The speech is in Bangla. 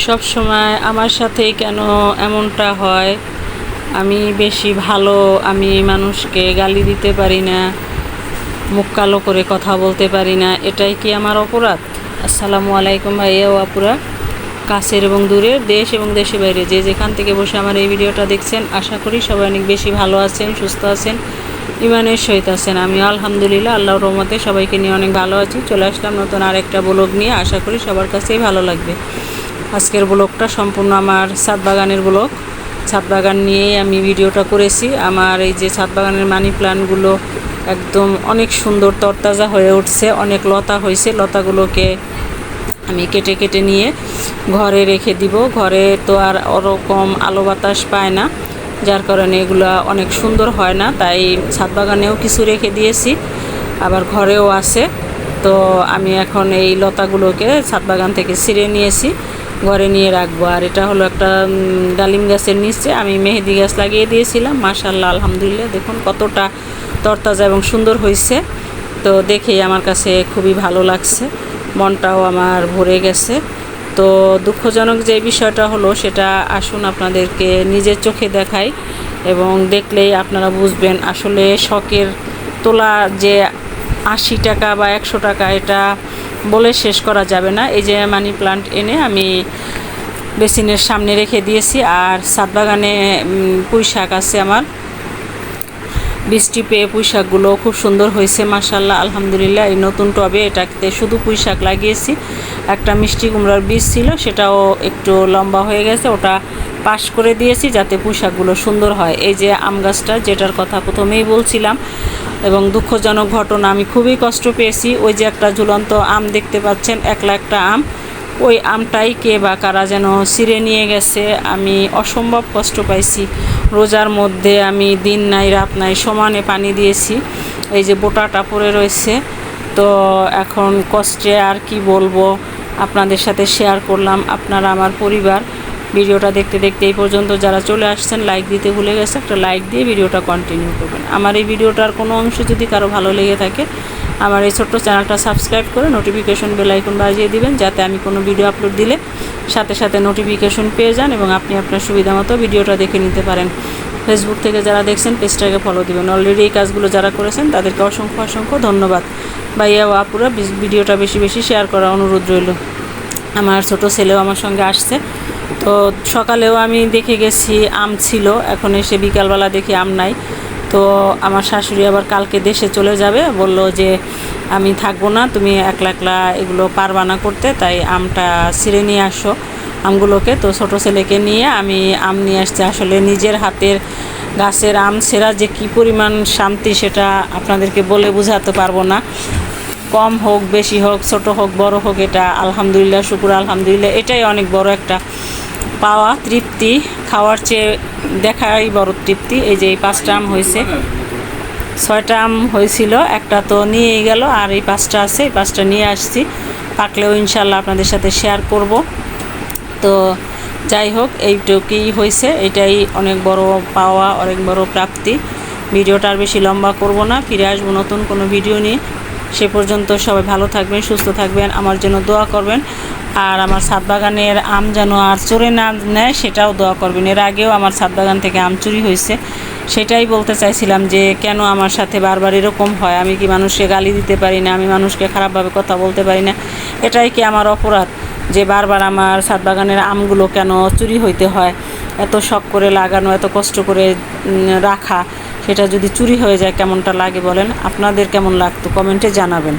সব সময় আমার সাথেই কেন এমনটা হয়? আমি বেশি ভালো, আমি মানুষকে গালি দিতে পারি না, মুখ কালো করে কথা বলতে পারি না, এটাই কি আমার অপরাধ? আসসালামু আলাইকুম ভাইয়া ও আপুরা, কাছের এবং দূরের, দেশ এবং দেশের বাইরে যে যেখান থেকে বসে আমার এই ভিডিওটা দেখছেন, আশা করি সবাই অনেক বেশি ভালো আছেন, সুস্থ আছেন, ইমানের সহিত আছেন। আমিও আলহামদুলিল্লাহ আল্লাহর রহমতে সবাইকে নিয়ে অনেক ভালো আছি। চলে আসলাম নতুন আরেকটা ব্লগ নিয়ে, আশা করি সবার কাছেই ভালো লাগবে। আজকের ব্লগটা সম্পূর্ণ আমার ছাদ বাগানের ব্লগ। ছাদ বাগান নিয়েই আমি ভিডিওটা করেছি। আমার এই যে ছাদ বাগানের মানি প্ল্যান্টগুলো একদম অনেক সুন্দর তরতাজা হয়ে উঠছে, অনেক লতা হয়েছে। লতাগুলোকে আমি কেটে কেটে নিয়ে ঘরে রেখে দিব। ঘরে তো আর ওরকম আলো বাতাস পায় না, যার কারণে এগুলো অনেক সুন্দর হয় না। তাই ছাদ বাগানেও কিছু রেখে দিয়েছি, আবার ঘরেও আছে। তো আমি এখন এই লতাগুলোকে ছাদ বাগান থেকে ছিঁড়ে নিয়েছি, ঘরে নিয়ে রাখবো। আর এটা হলো একটা ডালিম গাছের নিচে আমি মেহেদি গাছ লাগিয়ে দিয়েছিলাম। মাশাআল্লাহ আলহামদুলিল্লাহ, দেখুন কতটা তরতাজা এবং সুন্দর হয়েছে। তো দেখেই আমার কাছে খুবই ভালো লাগছে, মনটাও আমার ভরে গেছে। তো দুঃখজনক যে বিষয়টা হলো, সেটা আসুন আপনাদেরকে নিজের চোখে দেখাই, এবং দেখলেই আপনারা বুঝবেন আসলে শখের তোলা যে 80 টাকা বা 100 টাকা, এটা বলে শেষ করা যাবে না। এই যে মানি প্লান্ট এনে আমি বেসিনের সামনে রেখে দিয়েছি। আর ছাদ বাগানে পুঁই শাক আছে আমার, বৃষ্টি পেয়ে পুঁই শাকগুলো খুব সুন্দর হয়েছে মাশাআল্লাহ আলহামদুলিল্লাহ। এই নতুন টবে এটাতে শুধু পুঁই শাক লাগিয়েছি। একটা মিষ্টি কুমড়ার বীজ ছিল, সেটাও একটু লম্বা হয়ে গেছে, ওটা পাশ করে দিয়েছি যাতে পুঁই শাকগুলো সুন্দর হয়। এই যে আম গাছটা, যেটার কথা প্রথমেই বলছিলাম, এবং দুঃখজনক ঘটনা, আমি খুবই কষ্ট পেয়েছি। ওই যে একটা ঝুলন্ত আম দেখতে পাচ্ছেন, একলা একটা আম, ওই আমটাই কে বা কারা যেন ছিঁড়ে নিয়ে গেছে। আমি অসম্ভব কষ্ট পাইছি। রোজার মধ্যে আমি দিন নাই রাত নাই সমানে পানি দিয়েছি, এই যে বোটাটা পড়ে রয়েছে। তো এখন কষ্টে আর কি বলবো, আপনাদের সাথে শেয়ার করলাম। আপনারা আমার পরিবার। ভিডিওটা দেখতে দেখতে এই পর্যন্ত যারা চলে আসছেন, লাইক দিতে ভুলে গেছে, একটা লাইক দিয়ে ভিডিওটা কন্টিনিউ করবেন। আমার এই ভিডিওটার কোনো অংশ যদি কারো ভালো লেগে থাকে, আমার এই ছোট্ট চ্যানেলটা সাবস্ক্রাইব করে নোটিফিকেশন বেল আইকন বাজিয়ে দিবেন, যাতে আমি কোনো ভিডিও আপলোড দিলে সাথে সাথে নোটিফিকেশন পেয়ে যান এবং আপনি আপনার সুবিধা মতো ভিডিওটা দেখে নিতে পারেন। ফেসবুক থেকে যারা দেখছেন, পেজটাকে ফলো দিবেন। অলরেডি এই কাজগুলো যারা করেছেন তাদেরকে অসংখ্য অসংখ্য ধন্যবাদ। ভাইয়া ও আপুরা, ভিডিওটা বেশি বেশি শেয়ার করার অনুরোধ রইল। আমার ছোট ছেলেও আমার সঙ্গে আসছে। তো সকালেও আমি দেখে গেছি আম ছিল, এখন এসে বিকালবেলা দেখি আম নাই। তো আমার শাশুড়ি আবার কালকে দেশে চলে যাবে, বলল যে আমি থাকবো না, তুমি একলা একলা এগুলো পারবা না করতে, তাই আমটা ছিঁড়ে নিয়ে আসো আমগুলোকে। তো ছোটো ছেলেকে নিয়ে আমি আম নিয়ে আসছি। আসলে নিজের হাতের গাছের আম ছেঁড়া যে কী পরিমাণ শান্তি, সেটা আপনাদেরকে বলে বোঝাতে পারবো না। কম হোক বেশি হোক, ছোট হোক বড় হোক, এটা আলহামদুলিল্লাহ, শুকুর আলহামদুলিল্লাহ, এটাই অনেক বড় একটা পাওয়া, তৃপ্তি। খাওয়ার চেয়ে দেখাই বড় তৃপ্তি। এই যে এই 5টা আম হয়েছে, 6টা আম হয়েছিল, একটা তো নিয়েই গেল, আর এই 5টা আছে, এই 5টা নিয়ে আসছি। পাকলেও ইনশাল্লাহ আপনাদের সাথে শেয়ার করব। তো যাই হোক, এইটুকুই হয়েছে, এটাই অনেক বড় পাওয়া, অনেক বড় প্রাপ্তি। ভিডিওটা আর বেশি লম্বা করব না, ফিরে আসবো নতুন কোনো ভিডিও নিয়ে। সে পর্যন্ত সবাই ভালো থাকবেন, সুস্থ থাকবেন, আমার জন্য দোয়া করবেন। আর আমার ছাদ বাগানের আম যেন আর চোরে না নেয়, সেটাও দোয়া করবেন। এর আগেও আমার ছাদ বাগান থেকে আম চুরি হয়েছে, সেটাই বলতে চাইছিলাম যে কেন আমার সাথে বারবার এরকম হয়। আমি কি মানুষকে গালি দিতে পারি না? আমি মানুষকে খারাপভাবে কথা বলতে পারি না? এটাই কি আমার অপরাধ যে বারবার আমার ছাদ বাগানের আমগুলো কেন চুরি হইতে হয়? এত শখ করে লাগানো, এত কষ্ট করে রাখা, সেটা যদি চুরি হয়ে যায় কেমনটা লাগে বলেন? আপনাদের কেমন লাগতো কমেন্টে জানাবেন।